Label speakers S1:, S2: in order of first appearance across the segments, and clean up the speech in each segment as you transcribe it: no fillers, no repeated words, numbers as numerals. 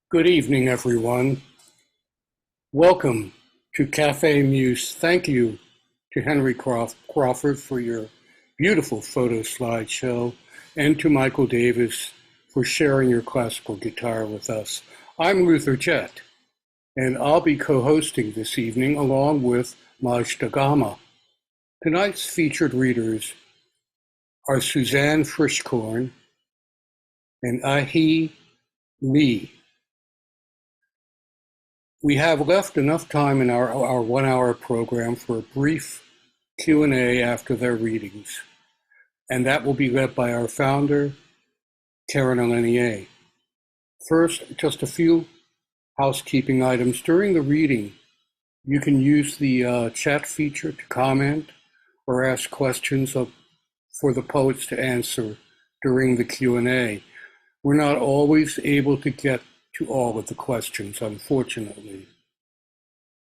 S1: Good evening, everyone. Welcome to Café Muse. Thank you to Henry Crawford for your beautiful photo slideshow, and to Michael Davis for sharing your classical guitar with us. I'm Luther Jett, and I'll be co-hosting this evening along with Majda Gama. Tonight's featured readers are Suzanne Frischkorn and Ahi Lee. We have left enough time in our 1 hour program for a brief Q&A after their readings, and that will be led by our founder, Karen Alenier. First, just a few housekeeping items. During the reading, you can use the chat feature to comment or ask questions for the poets to answer during the Q&A. We're not always able to get to all of the questions, unfortunately.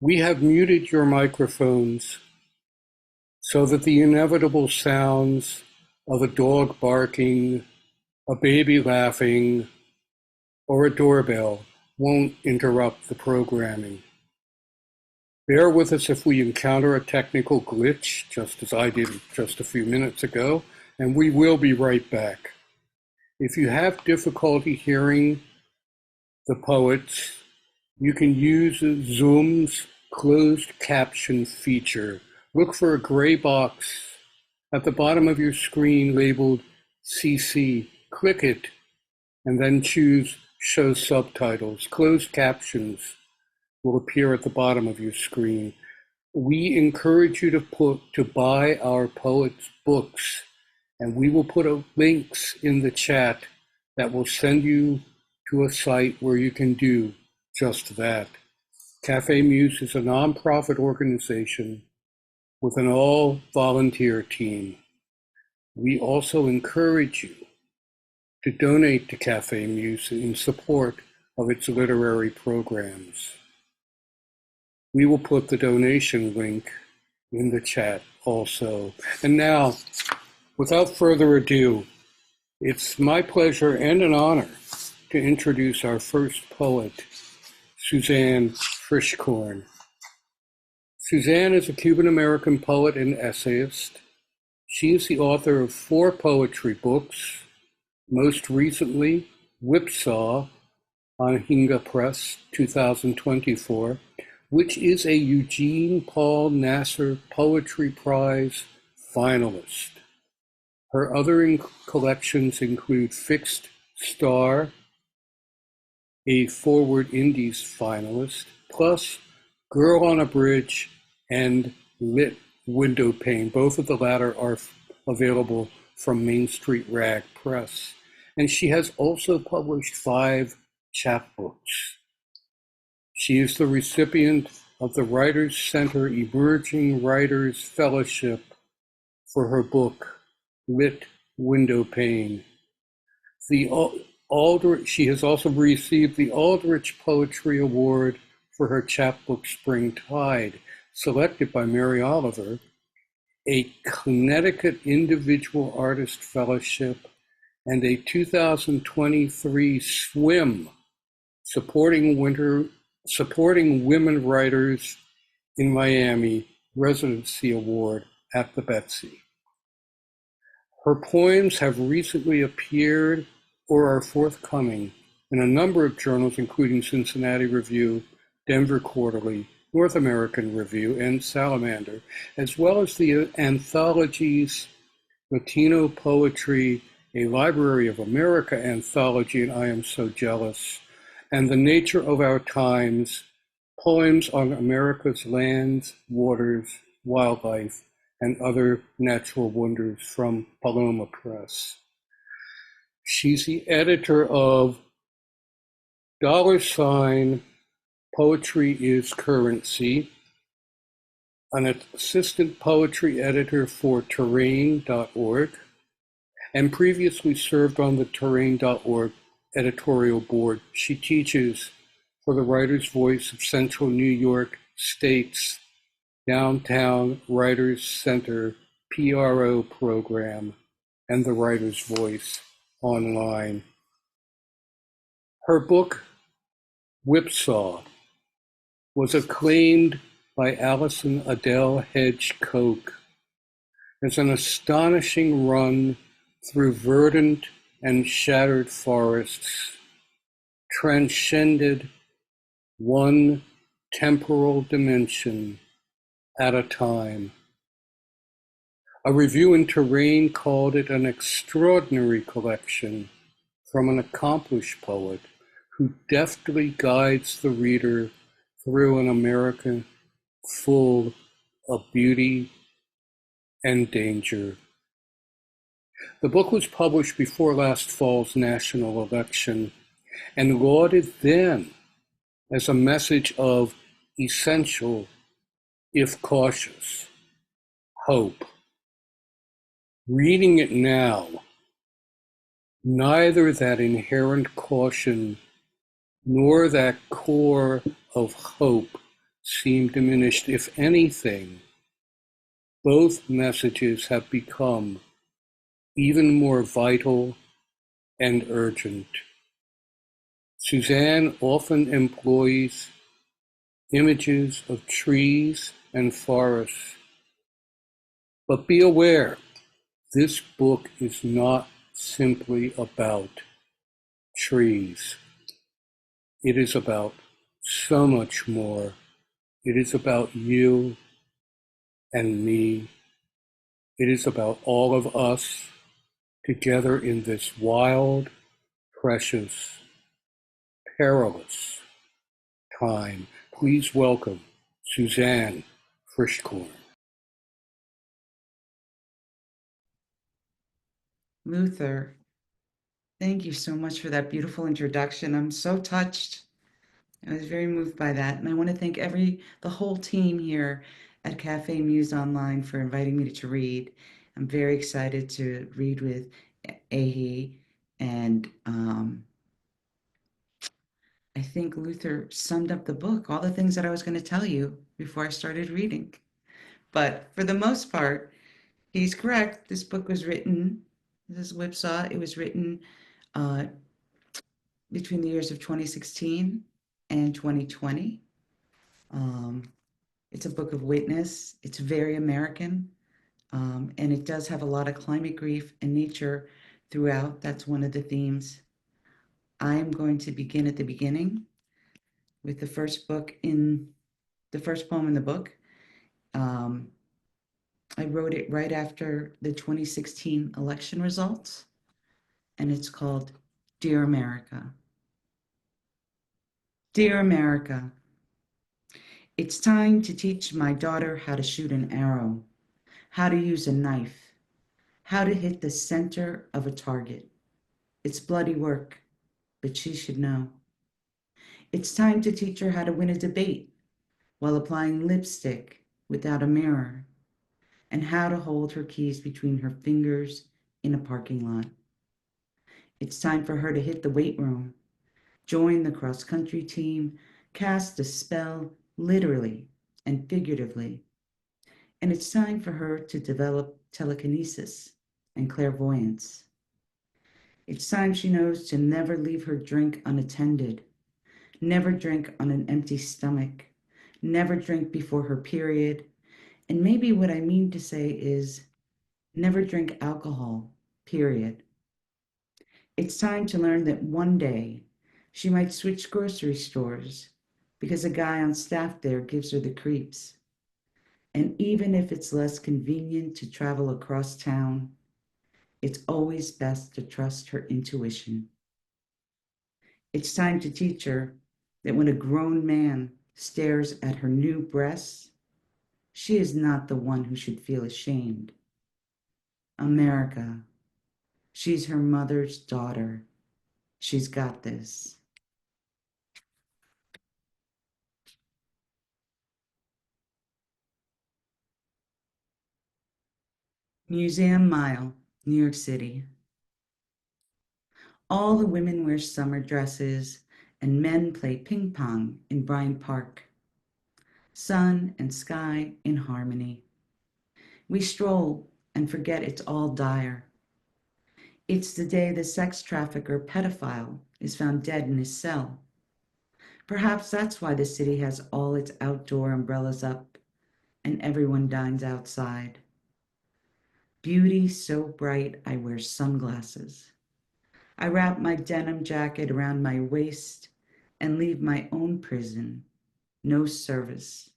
S1: We have muted your microphones so that the inevitable sounds of a dog barking, a baby laughing, or a doorbell won't interrupt the programming. Bear with us if we encounter a technical glitch, just as I did just a few minutes ago, and we will be right back. If you have difficulty hearing the poets, you can use Zoom's closed caption feature. Look for a gray box at the bottom of your screen labeled CC. Click it and then choose Show Subtitles. Closed captions will appear at the bottom of your screen. We encourage you to buy our poets' books, and we will put links in the chat that will send you to a site where you can do just that. Café Muse is a nonprofit organization with an all-volunteer team. We also encourage you to donate to Café Muse in support of its literary programs. We will put the donation link in the chat also. And now, without further ado, it's my pleasure and an honor to introduce our first poet, Suzanne Frischkorn. Suzanne is a Cuban-American poet and essayist. She is the author of 4 poetry books, most recently Whipsaw on Hinga Press, 2024, which is a Eugene Paul Nasser Poetry Prize finalist. Her other collections include Fixed Star, a Forward Indies finalist, plus Girl on a Bridge and Lit Window Pane. Both of the latter are available from Main Street Rag Press. And she has also published 5 chapbooks. She is the recipient of the Writers Center Emerging Writers Fellowship for her book, Lit Window Pane. She has also received the Aldrich Poetry Award for her chapbook Spring Tide, selected by Mary Oliver, a Connecticut Individual Artist Fellowship, and a 2023 SWIM, Supporting Women Writers in Miami Residency Award at the Betsy. Her poems have recently appeared or are forthcoming in a number of journals, including Cincinnati Review, Denver Quarterly, North American Review, and Salamander, as well as the anthologies Latino Poetry, a Library of America anthology, and I Am So Jealous, and The Nature of Our Times, Poems on America's Lands, Waters, Wildlife, and Other Natural Wonders from Paloma Press. She's the editor of $Poetry is Currency, an assistant poetry editor for Terrain.org, and previously served on the Terrain.org editorial board. She teaches for the Writer's Voice of Central New York State's Downtown Writers Center PRO program and the Writer's Voice online. Her book, Whipsaw was acclaimed by Alison Adele Hedge Koch as an astonishing run through verdant and shattered forests, transcended one temporal dimension at a time. A review in Terrain called it an extraordinary collection from an accomplished poet who deftly guides the reader through an America full of beauty and danger. The book was published before last fall's national election and lauded then as a message of essential, if cautious, hope. Reading it now, neither that inherent caution nor that core of hope seem diminished. If anything, both messages have become even more vital and urgent. Suzanne often employs images of trees and forests, but be aware, this book is not simply about trees. It is about so much more. It is about you and me. It is about all of us together in this wild, precious, perilous time. Please welcome Suzanne Frischkorn.
S2: Luther, thank you so much for that beautiful introduction. I'm so touched. I was very moved by that. And I want to thank the whole team here at Cafe Muse Online for inviting me to read. I'm very excited to read with Ahi. And I think Luther summed up the book, all the things that I was going to tell you before I started reading. But for the most part, he's correct. This book was written, this is Whipsaw, it was written uh, between the years of 2016 and 2020. Um, it's a book of witness. It's very American, and it does have a lot of climate grief and nature throughout. That's one of the themes. I'm going to begin at the beginning with the first poem in the book. Um, I wrote it right after the 2016 election results, and it's called Dear America. Dear America, it's time to teach my daughter how to shoot an arrow, how to use a knife, how to hit the center of a target. It's bloody work, but she should know. It's time to teach her how to win a debate while applying lipstick without a mirror, and how to hold her keys between her fingers in a parking lot. It's time for her to hit the weight room, join the cross country team, cast a spell literally and figuratively. And it's time for her to develop telekinesis and clairvoyance. It's time she knows to never leave her drink unattended, never drink on an empty stomach, never drink before her period. And maybe what I mean to say is never drink alcohol, period. It's time to learn that one day she might switch grocery stores because a guy on staff there gives her the creeps. And even if it's less convenient to travel across town, it's always best to trust her intuition. It's time to teach her that when a grown man stares at her new breasts, she is not the one who should feel ashamed. America, she's her mother's daughter. She's got this. Museum Mile, New York City. All the women wear summer dresses and men play ping pong in Bryant Park. Sun and sky in harmony. We stroll and forget it's all dire. It's the day the sex trafficker pedophile is found dead in his cell. Perhaps that's why the city has all its outdoor umbrellas up and everyone dines outside. Beauty so bright I wear sunglasses. I wrap my denim jacket around my waist and leave my own prison. No service.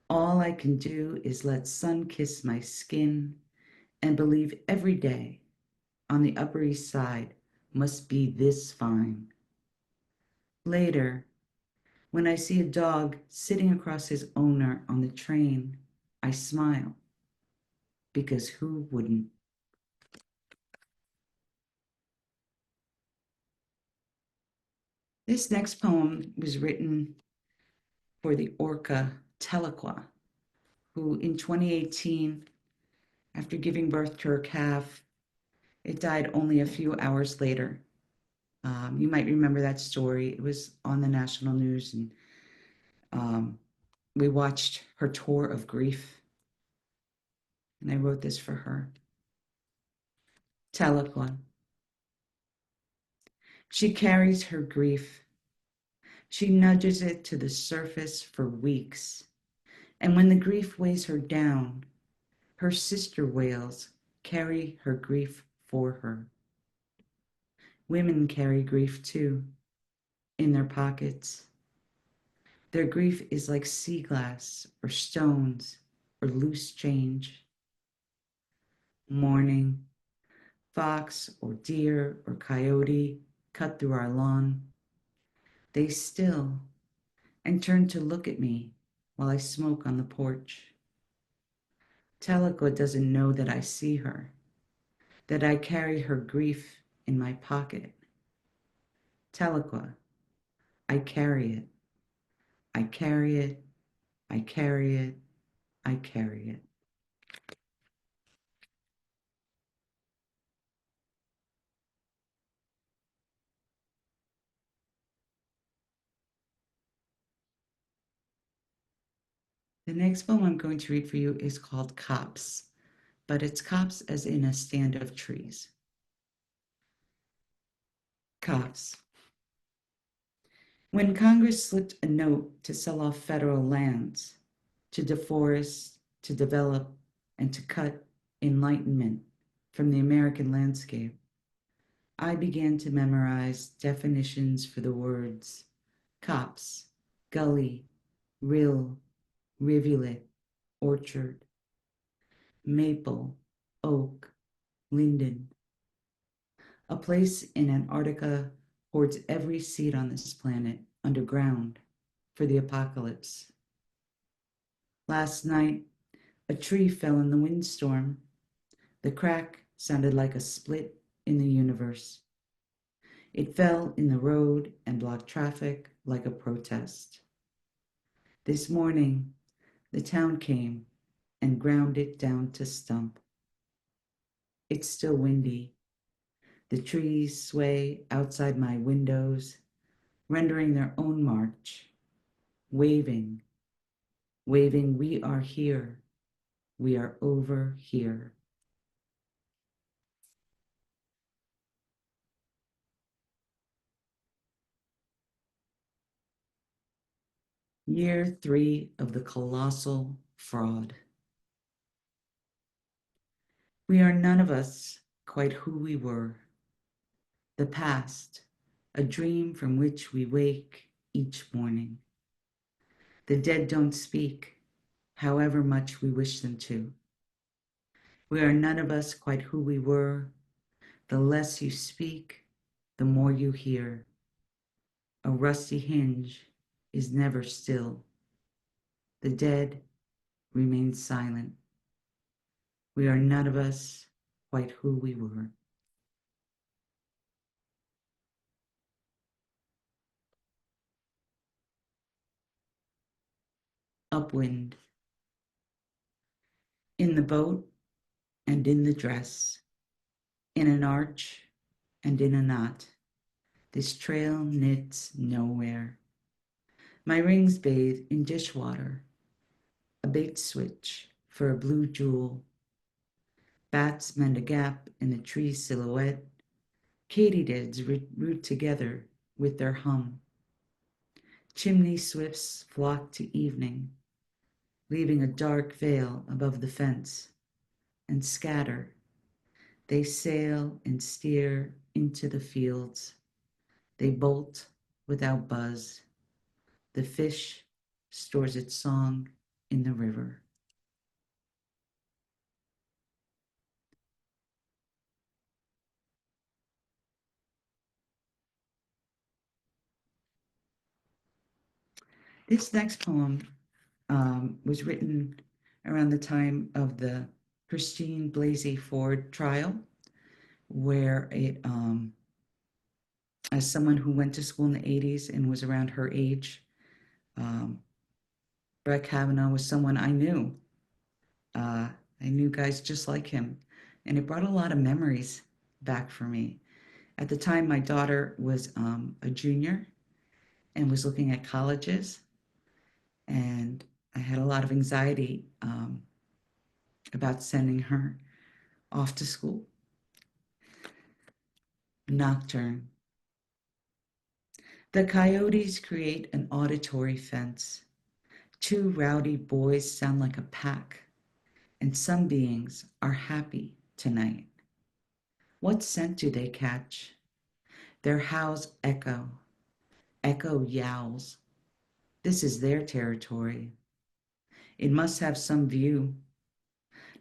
S2: All I can do is let sun kiss my skin and believe every day on the Upper East Side must be this fine. Later, when I see a dog sitting across his owner on the train, I smile because who wouldn't? This next poem was written for the orca Telequa, who in 2018, after giving birth to her calf, it died only a few hours later. You might remember that story. It was on the national news, and um, we watched her tour of grief. And I wrote this for her. Telequa. She carries her grief. She nudges it to the surface for weeks. And when the grief weighs her down, her sister whales carry her grief for her. Women carry grief too, in their pockets. Their grief is like sea glass or stones or loose change. Mourning, fox or deer or coyote cut through our lawn. They still and turn to look at me while I smoke on the porch. Telequa doesn't know that I see her, that I carry her grief in my pocket. Telequa, I carry it. I carry it. I carry it. I carry it. The next poem I'm going to read for you is called Cops, but it's cops as in a stand of trees. Cops. When Congress slipped a note to sell off federal lands, to deforest, to develop, and to cut enlightenment from the American landscape, I began to memorize definitions for the words copse, gully, rill, rivulet, orchard, maple, oak, linden. A place in Antarctica hoards every seed on this planet underground for the apocalypse. Last night, a tree fell in the windstorm. The crack sounded like a split in the universe. It fell in the road and blocked traffic like a protest. This morning, the town came and ground it down to stump. It's still windy. The trees sway outside my windows, rendering their own march, waving, waving, we are here, we are over here. Year 3 of the colossal fraud. We are none of us quite who we were. The past, a dream from which we wake each morning. The dead don't speak, however much we wish them to. We are none of us quite who we were. The less you speak, the more you hear. A rusty hinge is never still. The dead remain silent. We are none of us quite who we were. Upwind. In the boat and in the dress, in an arch and in a knot, this trail knits nowhere. My rings bathe in dishwater, a bait switch for a blue jewel. Bats mend a gap in the tree silhouette. Katydids root together with their hum. Chimney swifts flock to evening, leaving a dark veil above the fence, and scatter. They sail and steer into the fields. They bolt without buzz. The fish stores its song in the river. This next poem was written around the time of the Christine Blasey Ford trial, where as someone who went to school in the 80s and was around her age, um, Brett Kavanaugh was someone I knew. I knew guys just like him, and it brought a lot of memories back for me. At the time, my daughter was a junior and was looking at colleges, and I had a lot of anxiety about sending her off to school. Nocturne. The coyotes create an auditory fence. Two rowdy boys sound like a pack, and some beings are happy tonight. What scent do they catch? Their howls echo. Echo yowls. This is their territory. It must have some view,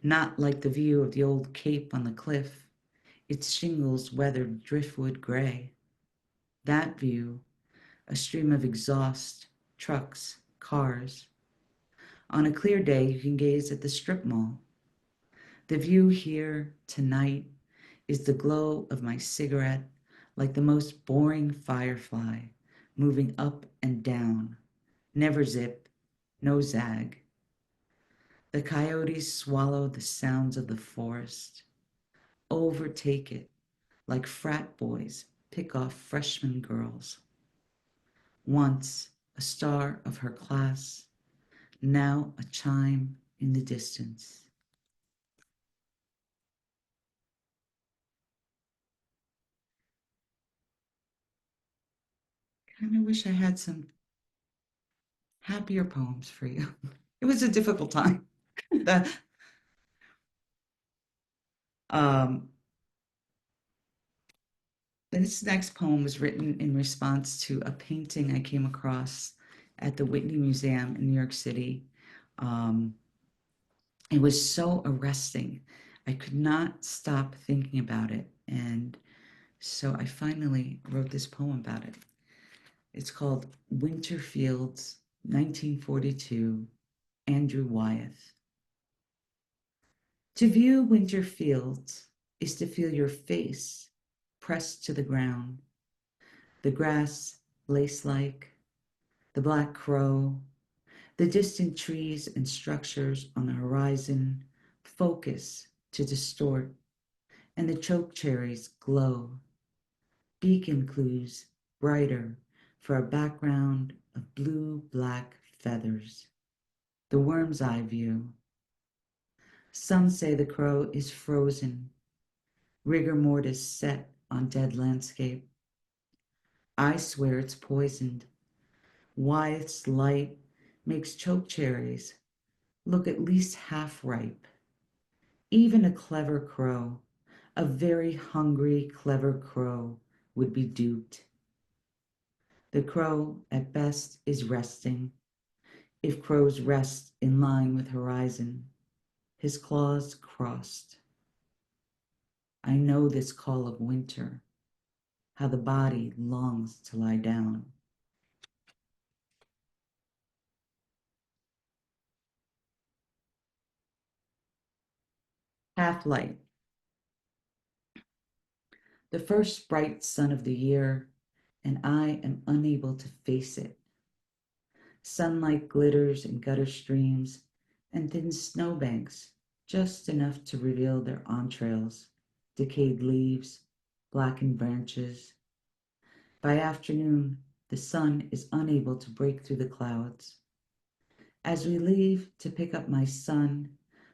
S2: not like the view of the old cape on the cliff, its shingles weathered driftwood gray. That view, a stream of exhaust, trucks, cars. On a clear day, you can gaze at the strip mall. The view here tonight is the glow of my cigarette, like the most boring firefly, moving up and down, never zip, no zag. The coyotes swallow the sounds of the forest, overtake it like frat boys pick off freshman girls. Once a star of her class, now a chime in the distance. Kind of wish I had some happier poems for you. It was a difficult time. the, um, this next poem was written in response to a painting I came across at the Whitney Museum in New York City. Um, it was so arresting. I could not stop thinking about it. And so I finally wrote this poem about it. It's called Winterfields, 1942, Andrew Wyeth. To view winter fields is to feel your face pressed to the ground, the grass lace-like, the black crow, the distant trees and structures on the horizon focus to distort, and the choke cherries glow, beacon clues brighter for a background of blue-black feathers. The worm's eye view. Some say the crow is frozen, rigor mortis set on dead landscape. I swear it's poisoned. Wyeth's light makes choke cherries look at least half ripe. Even a clever crow, a very hungry, clever crow, would be duped. The crow, at best, is resting, if crows rest in line with horizon, his claws crossed. I know this call of winter, how the body longs to lie down. Half light, the first bright sun of the year, and I am unable to face it. Sunlight glitters in gutter streams and thin snowbanks, just enough to reveal their entrails, decayed leaves, blackened branches. By afternoon, the sun is unable to break through the clouds. As we leave to pick up my son,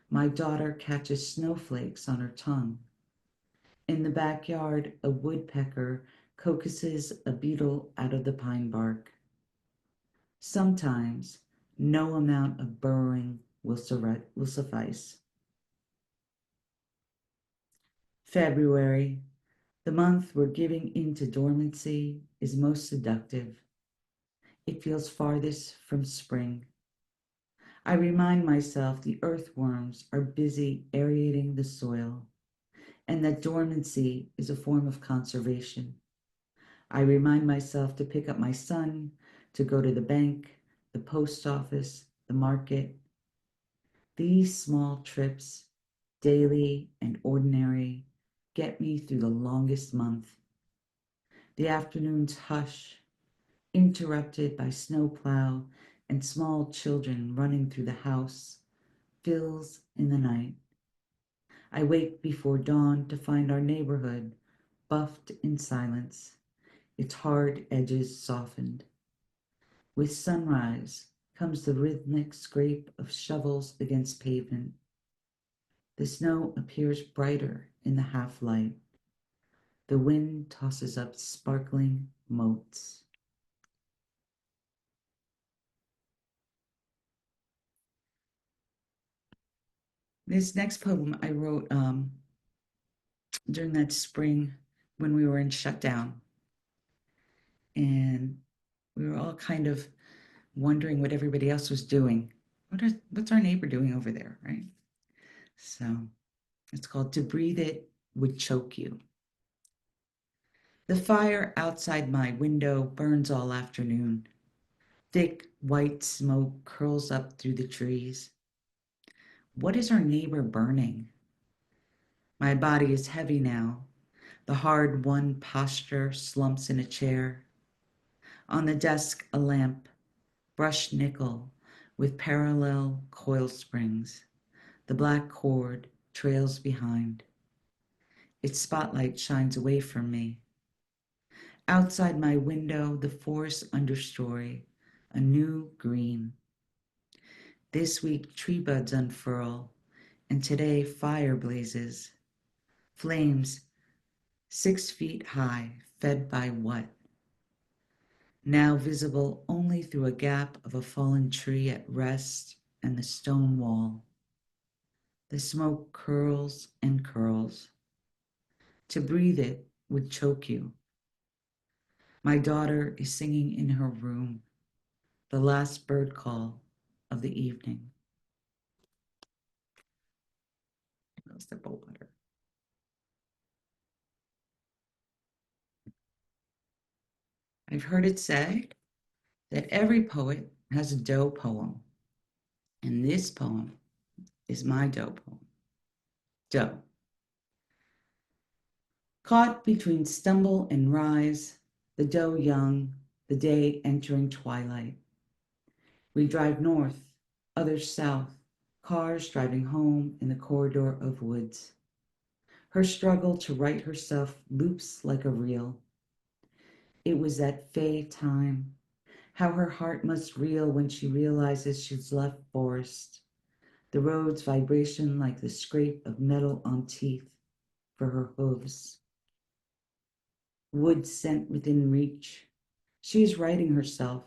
S2: my daughter catches snowflakes on her tongue. In the backyard, a woodpecker coaxes a beetle out of the pine bark. Sometimes no amount of burrowing will suffice. February, the month where giving into dormancy is most seductive. It feels farthest from spring. I remind myself the earthworms are busy aerating the soil and that dormancy is a form of conservation. I remind myself to pick up my son, to go to the bank, the post office, the market. These small trips, daily and ordinary, get me through the longest month. The afternoons hush, interrupted by snowplow and small children running through the house, fills in the night. I wake before dawn to find our neighborhood buffed in silence, its hard edges softened. With sunrise comes the rhythmic scrape of shovels against pavement. The snow appears brighter in the half light. The wind tosses up sparkling motes. This next poem I wrote during that spring when we were in shutdown. And we were all kind of wondering what everybody else was doing. What's our neighbor doing over there, right? So it's called To Breathe It Would Choke You. The fire outside my window burns all afternoon. Thick white smoke curls up through the trees. What is our neighbor burning? My body is heavy now. The hard won posture slumps in a chair. On the desk, a lamp, brushed nickel with parallel coil springs. The black cord trails behind. Its spotlight shines away from me. Outside my window, the forest understory, a new green. This week, tree buds unfurl, and today, fire blazes. Flames 6 feet high, fed by what? Now visible only through a gap of a fallen tree at rest and the stone wall. The smoke curls and curls. To breathe it would choke you. My daughter is singing in her room, the last bird call of the evening. That's the boat letter. I've heard it said that every poet has a doe poem, and this poem is my doe poem. Doe. Caught between stumble and rise, the doe young, the day entering twilight. We drive north, others south, cars driving home in the corridor of woods. Her struggle to right herself loops like a reel. It was that fey time, how her heart must reel when she realizes she's left forest. The road's vibration like the scrape of metal on teeth for her hooves. Wood scent within reach. She is righting herself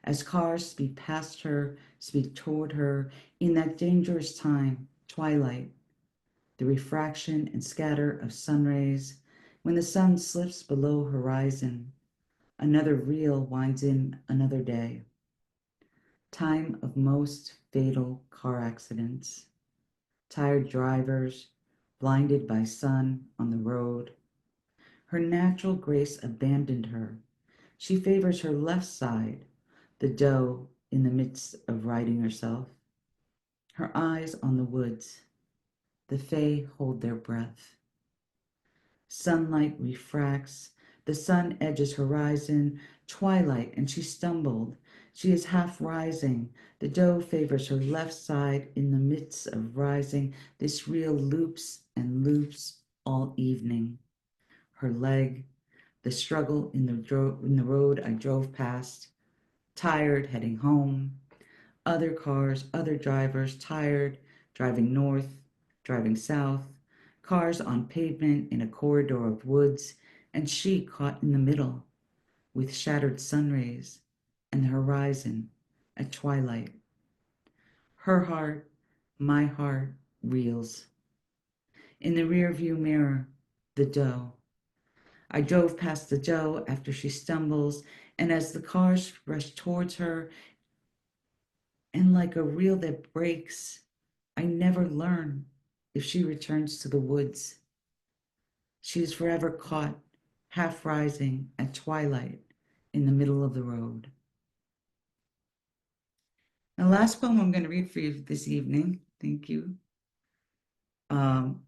S2: as cars speed past her, speed toward her in that dangerous time, twilight, the refraction and scatter of sun rays when the sun slips below horizon. Another reel winds in another day. Time of most fatal car accidents. Tired drivers, blinded by sun on the road. Her natural grace abandoned her. She favors her left side, the doe in the midst of riding herself. Her eyes on the woods. The fae hold their breath. Sunlight refracts. The sun edges horizon. Twilight, and she stumbled. She is half rising. The doe favors her left side in the midst of rising. This reel loops and loops all evening. Her leg, the struggle in the road I drove past, tired, heading home. Other cars, other drivers, tired, driving north, driving south, cars on pavement in a corridor of woods, and she caught in the middle with shattered sun rays. and the horizon at twilight. Her heart, my heart, reels. In the rearview mirror, the doe. I drove past the doe after she stumbles, and as the cars rush towards her, and like a reel that breaks, I never learn if she returns to the woods. She is forever caught, half rising at twilight in the middle of the road. The last poem I'm going to read for you this evening, thank you, um,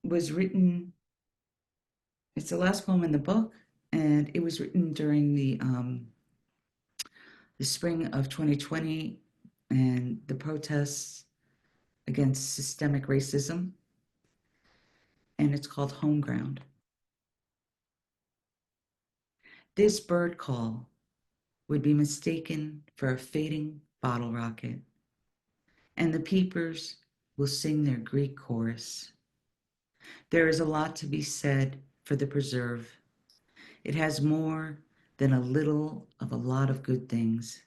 S2: was written, it's the last poem in the book, and it was written during the spring of 2020 and the protests against systemic racism, and it's called Home Ground. This bird call would be mistaken for a fading bottle rocket, and the peepers will sing their Greek chorus. There is a lot to be said for the preserve. It has more than a little of a lot of good things.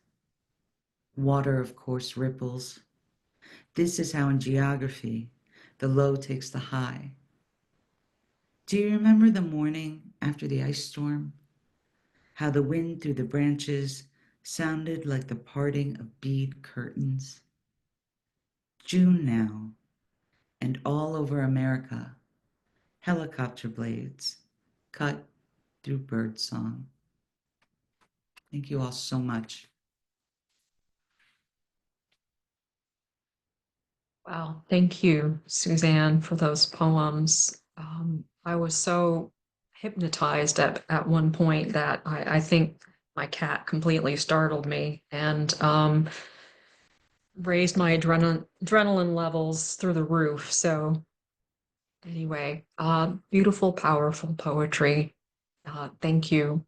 S2: Water, of course, ripples. This is how in geography the low takes the high. Do you remember the morning after the ice storm? How the wind through the branches sounded like the parting of bead curtains? June now, and all over America, helicopter blades cut through birdsong. Thank you all so much.
S3: Wow, thank you, Suzanne, for those poems. I was so hypnotized at one point that I think my cat completely startled me and raised my adrenaline levels through the roof. So anyway, beautiful, powerful poetry. Thank you.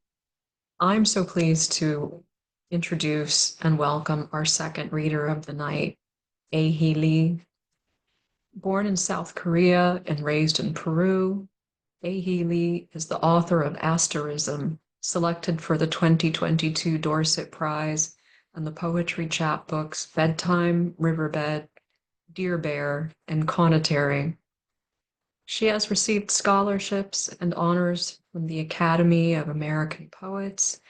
S3: I'm so pleased to introduce and welcome our second reader of the night, Ahi Lee. Born in South Korea and raised in Peru, Ahi Lee is the author of Asterism, selected for the 2022 Dorset Prize, and the poetry chapbooks Bedtime, Riverbed, Dear Bear, and Conatary. She has received scholarships and honors from the Academy of American Poets,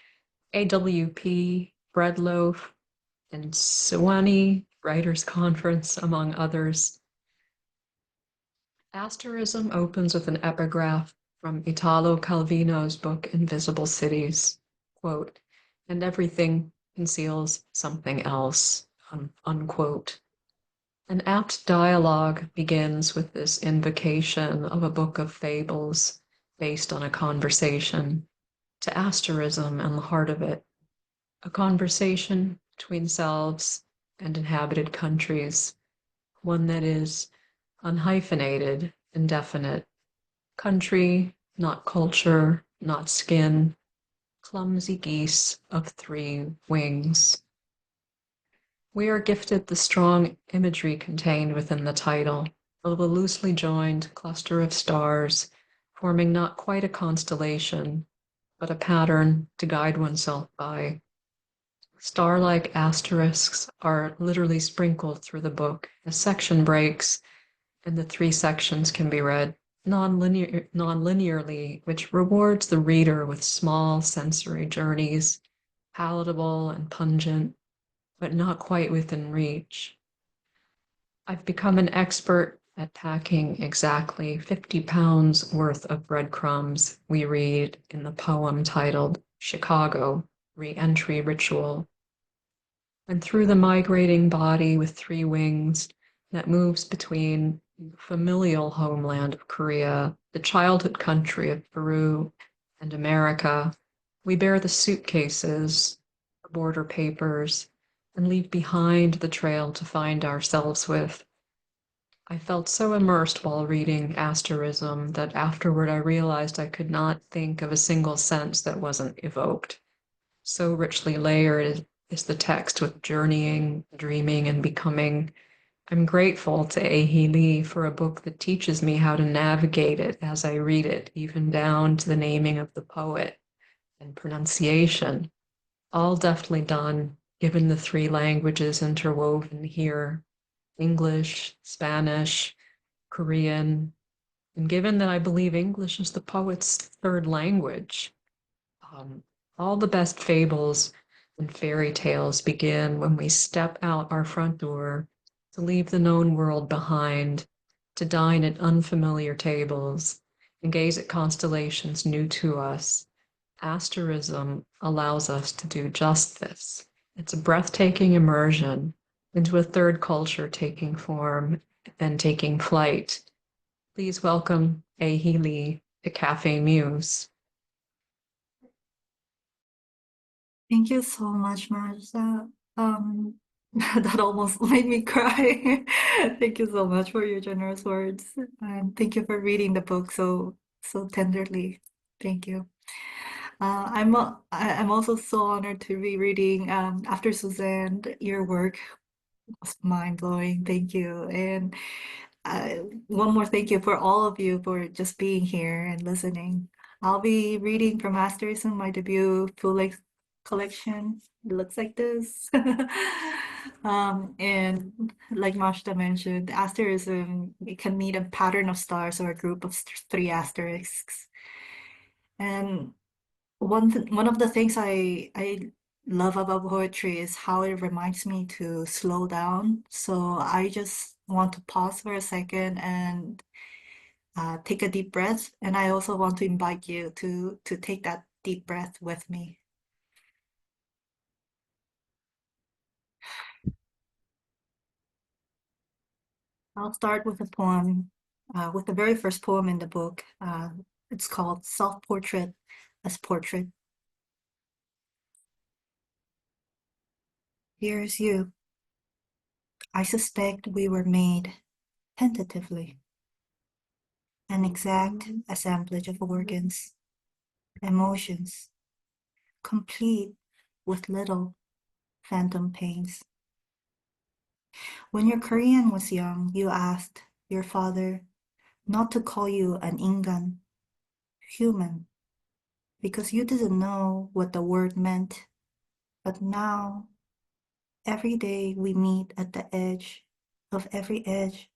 S3: AWP, Breadloaf, and Sewanee Writers Conference, among others. Asterism opens with an epigraph from Italo Calvino's book Invisible Cities, quote, and everything conceals something else, unquote. An apt dialogue begins with this invocation of a book of fables based on a conversation to asterism and the heart of it, a conversation between selves and inhabited countries, one that is unhyphenated, indefinite, country, not culture, not skin, clumsy geese of three wings. We are gifted the strong imagery contained within the title of a loosely joined cluster of stars, forming not quite a constellation, but a pattern to guide oneself by. Star-like asterisks are literally sprinkled through the book as section breaks, and the three sections can be read non-linearly, which rewards the reader with small sensory journeys, palatable and pungent, but not quite within reach. I've become an expert at packing exactly 50 pounds worth of breadcrumbs, we read in the poem titled Chicago, Re-Entry Ritual. And through the migrating body with three wings that moves between the familial homeland of Korea, the childhood country of Peru, and America, we bear the suitcases, the border papers, and leave behind the trail to find ourselves with. I felt so immersed while reading Asterism that afterward I realized I could not think of a single sense that wasn't evoked. So richly layered is the text with journeying, dreaming, and becoming. I'm grateful to Ahi Lee for a book that teaches me how to navigate it as I read it, even down to the naming of the poet and pronunciation. all deftly done, given the three languages interwoven here, English, Spanish, Korean, and given that I believe English is the poet's third language. Um, all the best fables and fairy tales begin when we step out our front door to leave the known world behind, to dine at unfamiliar tables and gaze at constellations new to us. Asterism allows us to do just this. It's a breathtaking immersion into a third culture taking form and taking flight. Please welcome A.H. Lee to Café Muse.
S4: Thank you so much, Marsha. That almost made me cry. Thank you so much for your generous words, and thank you for reading the book so tenderly. Thank you. I'm also so honored to be reading after Suzanne. Your work was mind-blowing. Thank you. And one more thank you for all of you for just being here and listening. I'll be reading from Asterism, my debut full-length collection. It looks like this. And like Mashta mentioned, asterism, it can mean a pattern of stars or a group of three asterisks. And one of the things I love about poetry is how it reminds me to slow down. So I just want to pause for a second and take a deep breath. And I also want to invite you to take that deep breath with me. I'll start with a poem, with the very first poem in the book. It's called Self-Portrait as Portrait. Here's you. I suspect we were made tentatively. An exact assemblage of organs, emotions, complete with little phantom pains. When your Korean was young, you asked your father not to call you an ingan, human, because you didn't know what the word meant. But now, every day we meet at the edge of every edge,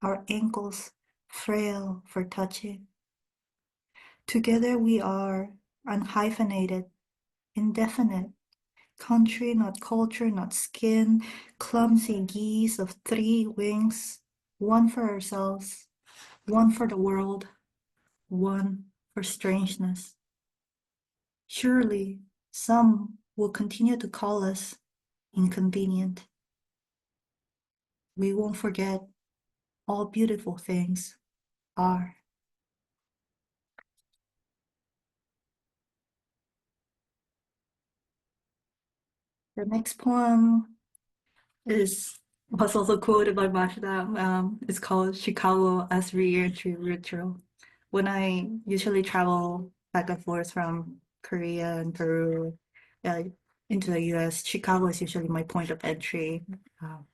S4: our ankles frail for touching. Together we are unhyphenated, indefinite, country, not culture, not skin, clumsy geese of three wings, one for ourselves, one for the world, one for strangeness. Surely some will continue to call us inconvenient. We won't forget all beautiful things are. The next poem was also quoted by Bashida. It's called Chicago as Re-Entry Ritual. When I usually travel back and forth from Korea and Peru into the US, Chicago is usually my point of entry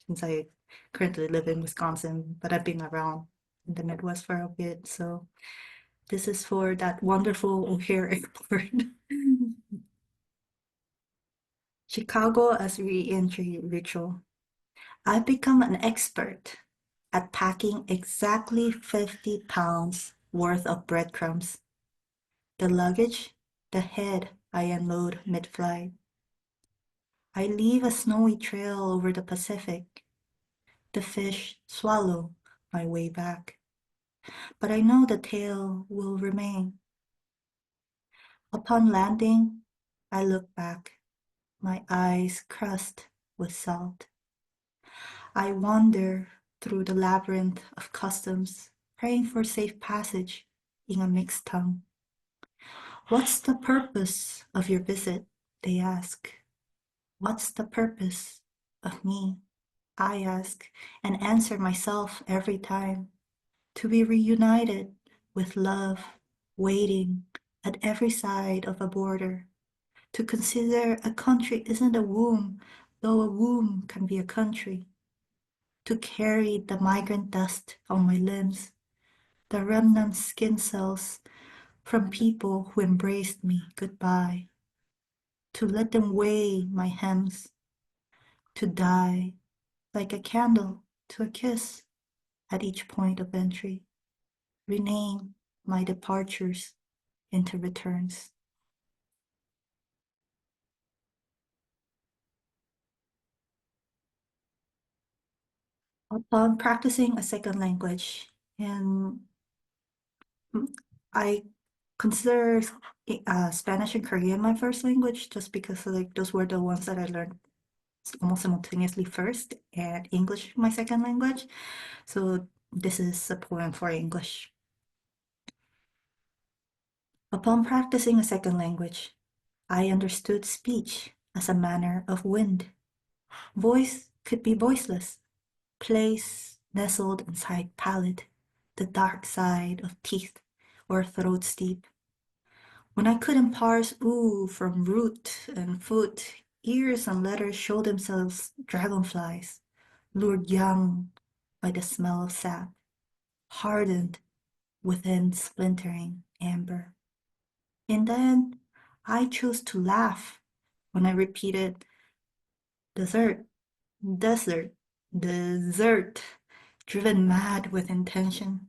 S4: since I currently live in Wisconsin, but I've been around in the Midwest for a bit. So this is for that wonderful O'Hare airport. Chicago as Re-Entry Ritual. I've become an expert at packing exactly 50 pounds worth of breadcrumbs. The luggage, the head I unload mid-flight. I leave a snowy trail over the Pacific. The fish swallow my way back. But I know the tail will remain. Upon landing, I look back, my eyes crust with salt. I wander through the labyrinth of customs, praying for safe passage in a mixed tongue. What's the purpose of your visit? They ask. What's the purpose of me? I ask and answer myself every time. To be reunited with love, waiting at every side of a border. To consider a country isn't a womb, though a womb can be a country. To carry the migrant dust on my limbs, the remnant skin cells from people who embraced me goodbye. to let them weigh my hems, to die like a candle to a kiss at each point of entry, rename my departures into returns. Upon practicing a second language, and I consider Spanish and Korean my first language just because like those were the ones that I learned almost simultaneously first, and English my second language. So this is a poem for English. Upon practicing a second language, I understood speech as a manner of wind. Voice could be voiceless, place nestled inside palate, the dark side of teeth or throats deep. When I couldn't parse ooh from root and foot, ears and letters showed themselves dragonflies, lured young by the smell of sap, hardened within splintering amber. In the end, I chose to laugh when I repeated dessert, desert, dessert, driven mad with intention,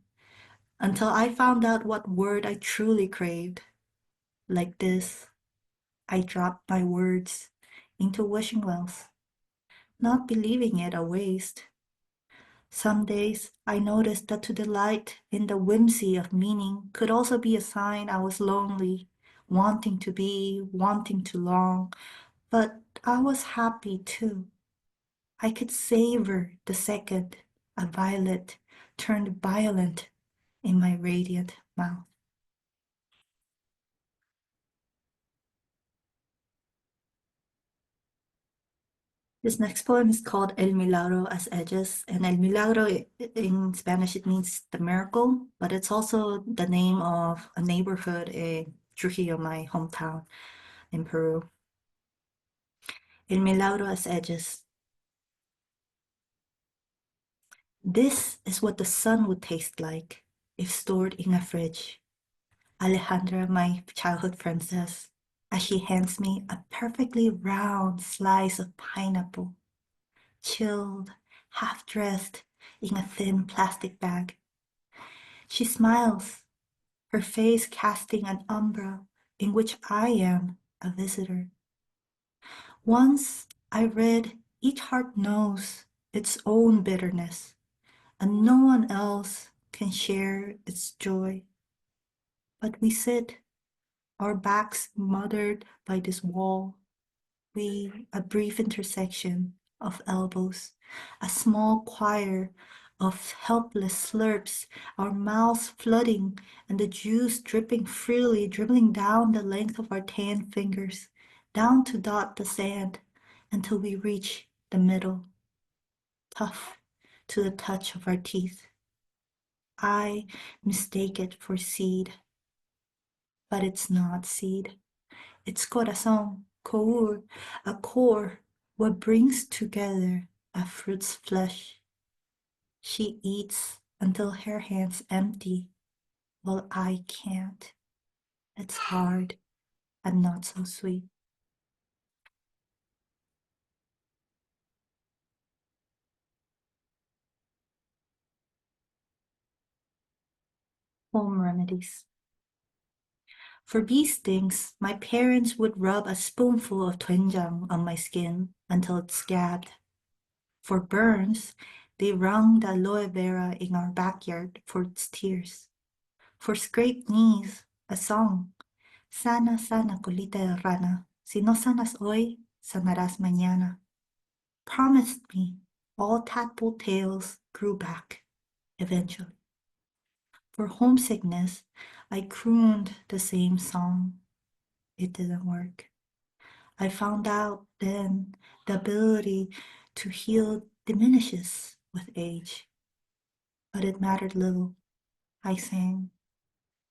S4: until I found out what word I truly craved. Like this, I dropped my words into wishing wells, not believing it a waste. Some days I noticed that to delight in the whimsy of meaning could also be a sign I was lonely, wanting to be, wanting to long, but I was happy too. I could savor the second a violet turned violent in my radiant mouth. This next poem is called El Milagro as Edges, and El Milagro in Spanish it means the miracle, but it's also the name of a neighborhood in Trujillo, my hometown in Peru. El Milagro as Edges. This is what the sun would taste like if stored in a fridge. Alejandra, my childhood friend, says, as she hands me a perfectly round slice of pineapple, chilled, half-dressed in a thin plastic bag. She smiles, her face casting an umbra in which I am a visitor. Once I read each heart knows its own bitterness, and no one else can share its joy. But we sit, our backs mothered by this wall, we, a brief intersection of elbows, a small choir of helpless slurps, our mouths flooding and the juice dripping freely, dribbling down the length of our tan fingers, down to dot the sand until we reach the middle, tough to the touch of our teeth. I mistake it for seed, but it's not seed. It's corazón, cour, a core, what brings together a fruit's flesh. She eats until her hands empty, while I can't. It's hard and not so sweet. Home remedies. For bee stings, my parents would rub a spoonful of doenjang on my skin until it scabbed. For burns, they wrung the aloe vera in our backyard for its tears. For scraped knees, a song. Sana, sana, colita de rana. Si no sanas hoy, sanarás mañana. Promised me all tadpole tails grew back eventually. For homesickness, I crooned the same song. It didn't work. I found out then the ability to heal diminishes with age. But it mattered little. I sang.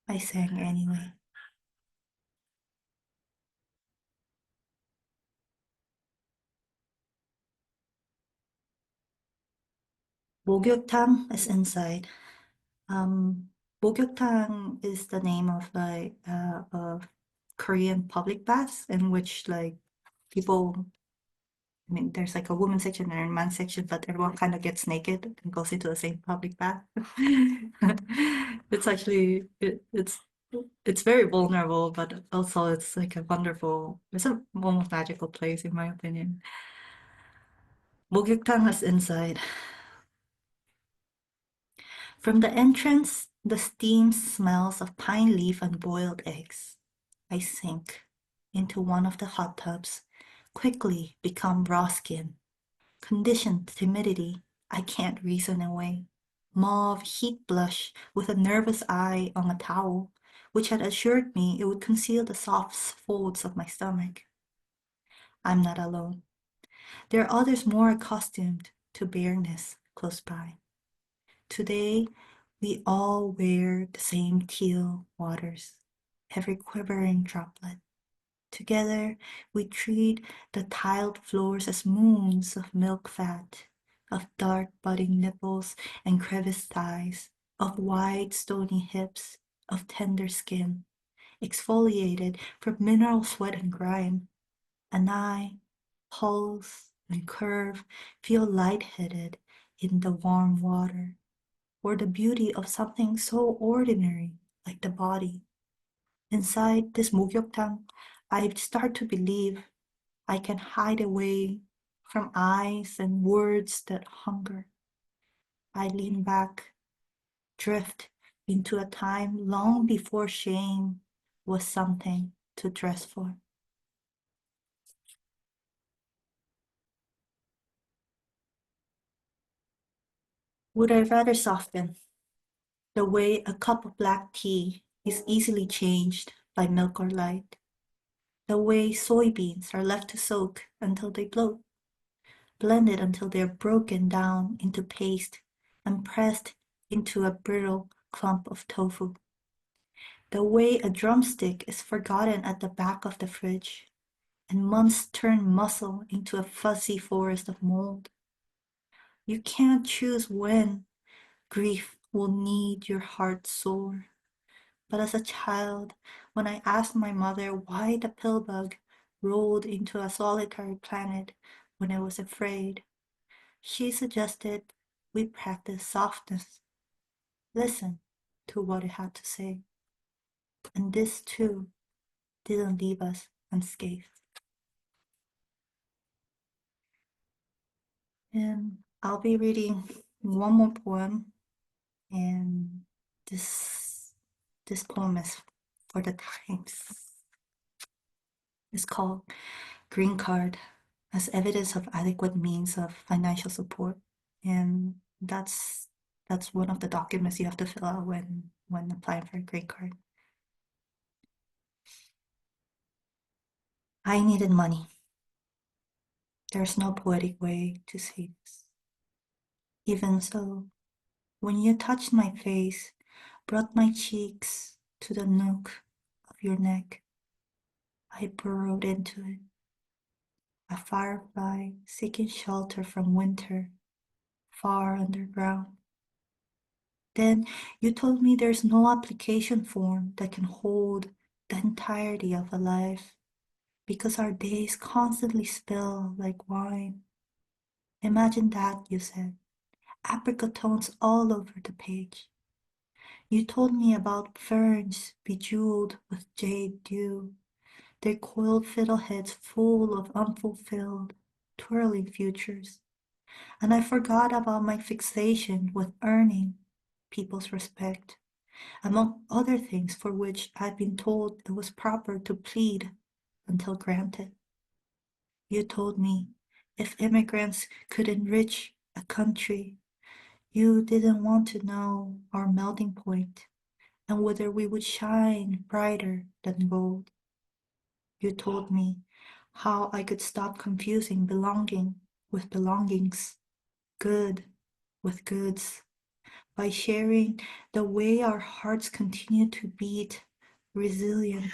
S4: I sang anyway. 목욕탕 is inside. 목욕탕 is the name of like of Korean public baths in which like people, I mean, there's like a women's section and a man's section, but everyone kind of gets naked and goes into the same public bath. It's actually, it's very vulnerable, but also it's like a wonderful, it's a almost magical place in my opinion. 목욕탕 is inside. From the entrance, the steam smells of pine leaf and boiled eggs. I sink into one of the hot tubs, quickly become raw skin. Conditioned timidity, I can't reason away. Mauve heat blush with a nervous eye on a towel, which had assured me it would conceal the soft folds of my stomach. I'm not alone. There are others more accustomed to bareness close by. Today, we all wear the same teal waters, every quivering droplet. Together, we treat the tiled floors as moons of milk fat, of dark budding nipples and creviced thighs, of wide stony hips, of tender skin, exfoliated from mineral sweat and grime. And I, pulse and curve, feel lightheaded in the warm water, or the beauty of something so ordinary like the body. Inside this 목욕탕, I start to believe I can hide away from eyes and words that hunger. I lean back, drift into a time long before shame was something to dress for. Would I rather soften the way a cup of black tea is easily changed by milk or light, the way soybeans are left to soak until they bloat, blended until they're broken down into paste and pressed into a brittle clump of tofu. The way a drumstick is forgotten at the back of the fridge, and months turn muscle into a fuzzy forest of mold. You can't choose when grief will knead your heart sore. But as a child, when I asked my mother why the pill bug rolled into a solitary planet when I was afraid, she suggested we practice softness, listen to what it had to say. And this too didn't leave us unscathed. And I'll be reading one more poem, and this poem is for the times. It's called Green Card as Evidence of Adequate Means of Financial Support. And that's one of the documents you have to fill out when applying for a green card. I needed money. There's no poetic way to say this. Even so, when you touched my face, brought my cheeks to the nook of your neck, I burrowed into it, a firefly seeking shelter from winter, far underground. Then you told me there's no application form that can hold the entirety of a life, because our days constantly spill like wine. Imagine that, you said, apricot tones all over the page. You told me about ferns bejeweled with jade dew, their coiled fiddleheads full of unfulfilled, twirling futures. And I forgot about my fixation with earning people's respect, among other things for which I'd been told it was proper to plead until granted. You told me if immigrants could enrich a country, you didn't want to know our melting point and whether we would shine brighter than gold. You told me how I could stop confusing belonging with belongings, good with goods, by sharing the way our hearts continue to beat, resilient,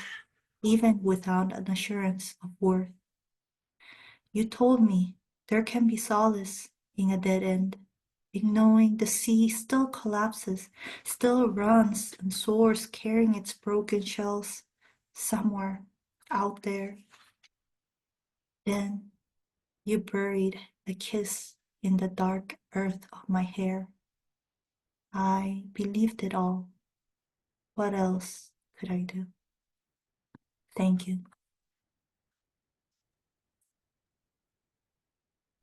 S4: even without an assurance of worth. You told me there can be solace in a dead end, in knowing the sea still collapses, still runs and soars carrying its broken shells somewhere out there. Then you buried a kiss in the dark earth of my hair. I believed it all. What else could I do? Thank you.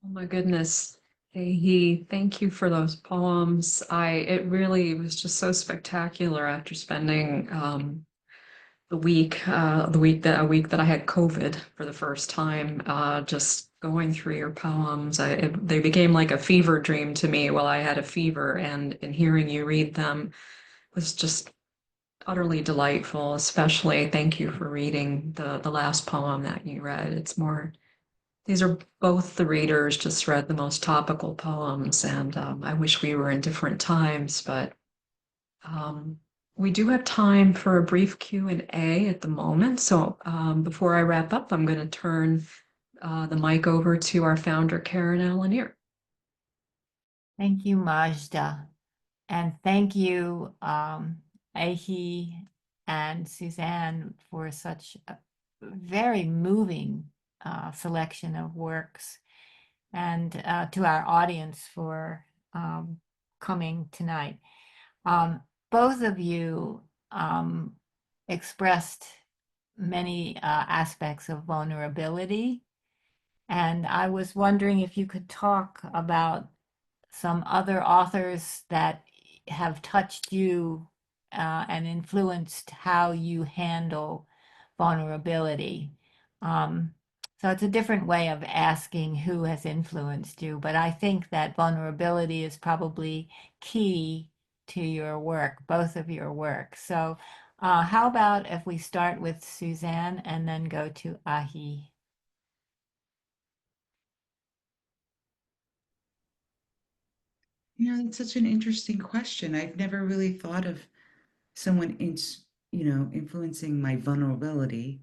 S3: Oh my goodness. Hey, thank you for those poems. It really was just so spectacular after spending a week that I had COVID for the first time, just going through your poems. They became like a fever dream to me while I had a fever, and hearing you read them was just utterly delightful. Especially thank you for reading the last poem that you read. These are both the readers just read the most topical poems, and I wish we were in different times, but um, we do have time for a brief Q&A at the moment. So before I wrap up, I'm going to turn the mic over to our founder, Karen Alanier.
S5: Thank you, Majda. And thank you, Ahi and Suzanne, for such a very moving selection of works, and to our audience for coming tonight. Both of you expressed many aspects of vulnerability, and I was wondering if you could talk about some other authors that have touched you and influenced how you handle vulnerability. So it's a different way of asking who has influenced you, but I think that vulnerability is probably key to your work, both of your work. So how about if we start with Suzanne and then go to Ahi?
S2: It's such an interesting question. I've never really thought of someone influencing my vulnerability.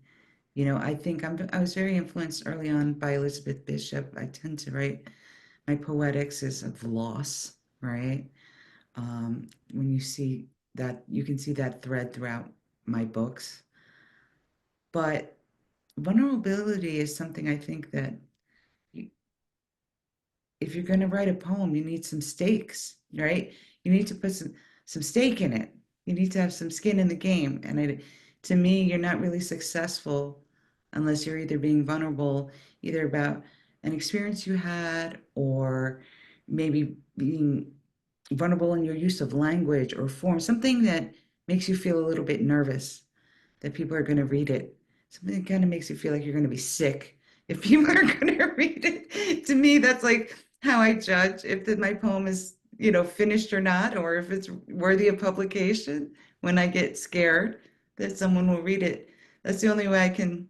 S2: I think I was very influenced early on by Elizabeth Bishop. I tend to write my poetics is of loss, right? When you see that, you can see that thread throughout my books. But vulnerability is something I think that you, if you're going to write a poem, you need some stakes, right? You need to put some stake in it. You need to have some skin in the game. And to me, you're not really successful unless you're either being vulnerable, either about an experience you had, or maybe being vulnerable in your use of language or form, something that makes you feel a little bit nervous that people are going to read it. Something that kind of makes you feel like you're going to be sick if people are going to read it. To me, that's like how I judge if my poem is, finished or not, or if it's worthy of publication. When I get scared that someone will read it, that's the only way I can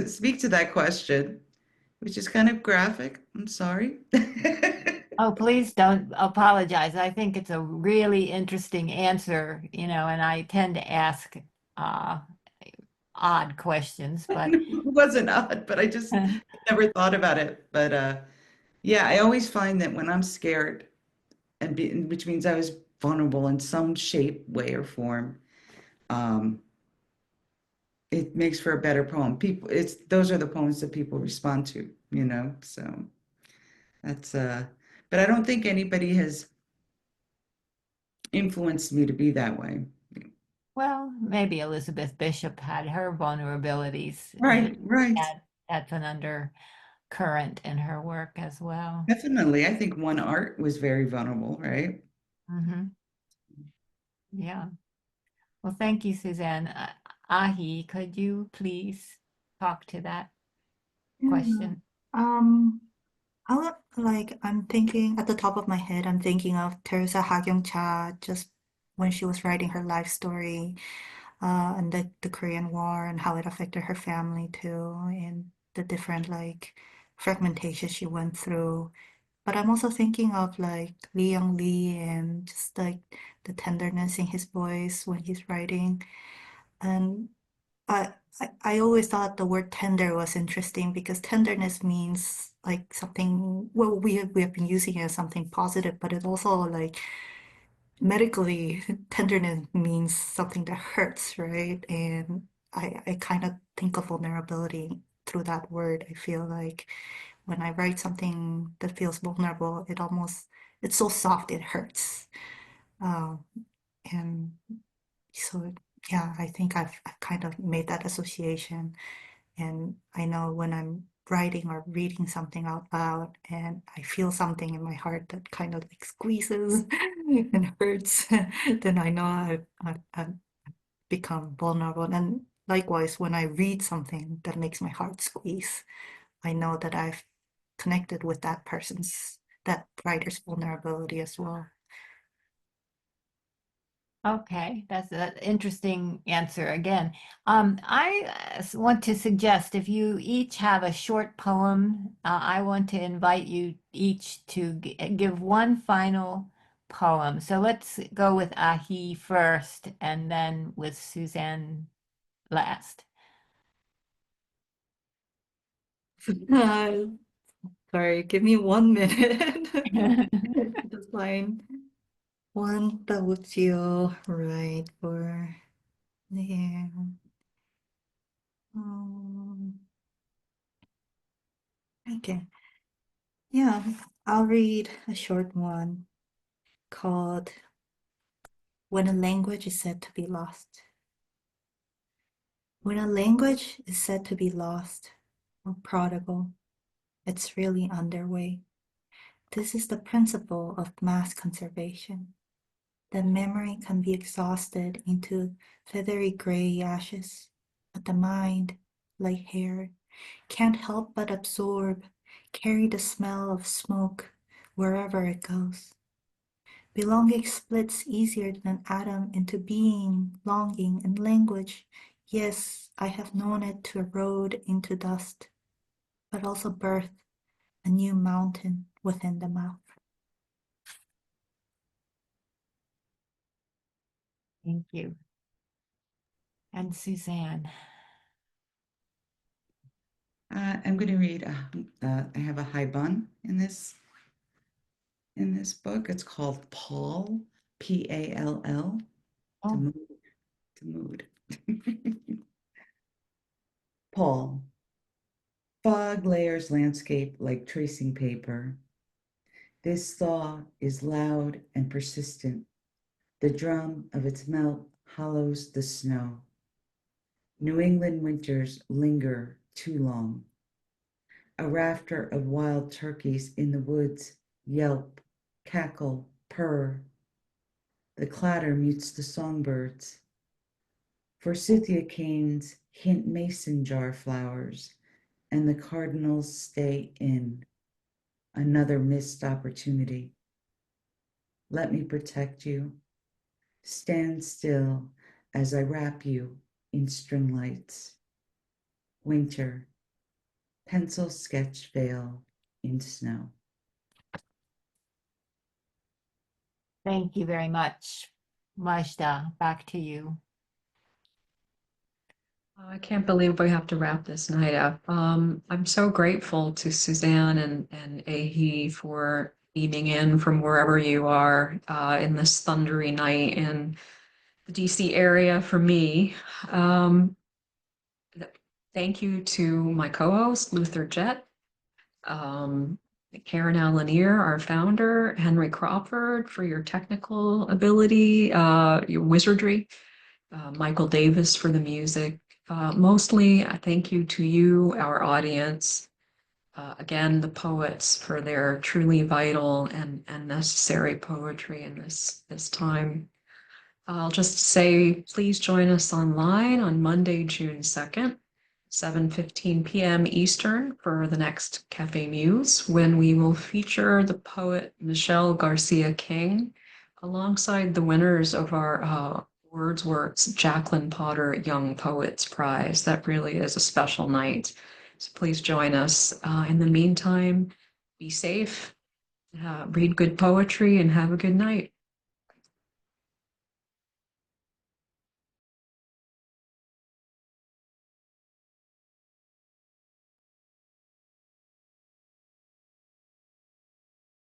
S2: speak to that question, which is kind of graphic. I'm sorry.
S5: Oh, please don't apologize. I think it's a really interesting answer, and I tend to ask uh, odd questions,
S2: I
S5: but
S2: know it wasn't odd, but I just never thought about it. But yeah, I always find that when I'm scared, which means I was vulnerable in some shape, way, or form, um, it makes for a better poem. Those are the poems that people respond to. So that's but I don't think anybody has influenced me to be that way.
S5: well, maybe Elizabeth Bishop had her vulnerabilities,
S2: Right,
S5: and
S2: right.
S5: that's an undercurrent in her work as well.
S2: Definitely. I think one art was very vulnerable, right?
S5: Hmm. Yeah. Well, thank you, Suzanne. Ahi, could you please talk to that
S4: Yeah.
S5: question?
S4: Um, I'm thinking at the top of my head, I'm thinking of Teresa Ha-gyung-cha just when she was writing her life story, and the Korean War and how it affected her family too, and the different like fragmentation she went through. But I'm also thinking of like Lee Young Lee and just like the tenderness in his voice when he's writing. And I, I always thought the word tender was interesting because tenderness means like something, well, we have been using it as something positive, but it also like medically, tenderness means something that hurts, right? And I kind of think of vulnerability through through that word. I feel like when I write something that feels vulnerable, it's so soft, it hurts. Um, and so, yeah, I think I've kind of made that association. And I know when I'm writing or reading something out loud and I feel something in my heart that kind of like squeezes and hurts, then I know I've become vulnerable. And likewise, when I read something that makes my heart squeeze, I know that I've connected with that writer's vulnerability as well.
S5: Okay, that's an interesting answer again. I want to suggest if you each have a short poem, I want to invite you each to give one final poem. So let's go with Ahi first and then with Suzanne last.
S4: Sorry, give me 1 minute. Just find one that would feel right for there. Okay. Yeah, I'll read a short one called When a Language is Said to Be Lost. When a language is said to be lost or prodigal, it's really underway. This is the principle of mass conservation. That memory can be exhausted into feathery gray ashes, but the mind, like hair, can't help but absorb, carry the smell of smoke wherever it goes. Belonging splits easier than an atom into being, longing, and language. Yes, I have known it to erode into dust, but also birth a new mountain within the mouth.
S5: Thank you. And Suzanne.
S2: I'm going to read. I have a high bun in this book. It's called Paul, Pall,
S5: Oh,
S2: to mood. Paul. Fog layers landscape like tracing paper. This thaw is loud and persistent. The drum of its melt hollows the snow. New England winters linger too long. A rafter of wild turkeys in the woods yelp, cackle, purr. The clatter mutes the songbirds. Forsythia canes hint mason jar flowers, and the cardinals stay in. Another missed opportunity. Let me protect you. Stand still as I wrap you in string lights. Winter, pencil sketch veil in snow.
S5: thank you very much. Majda, back to you.
S3: I can't believe we have to wrap this night up. I'm so grateful to Suzanne and Ahi for beaming in from wherever you are in this thundery night in the DC area for me. Thank you to my co-host, Luther Jett, Karen Alanier, our founder, Henry Crawford, for your technical ability, your wizardry, Michael Davis for the music. Mostly, I thank you to you, our audience. Again, the poets for their truly vital and necessary poetry in this time. I'll just say, please join us online on Monday, June 2nd, 7:15 p.m. Eastern for the next Café Muse, when we will feature the poet Michelle Garcia King alongside the winners of our Wordsworth's Jacqueline Potter Young Poets Prize. That really is a special night. So please join us. In the meantime, be safe, read good poetry, and have a good night.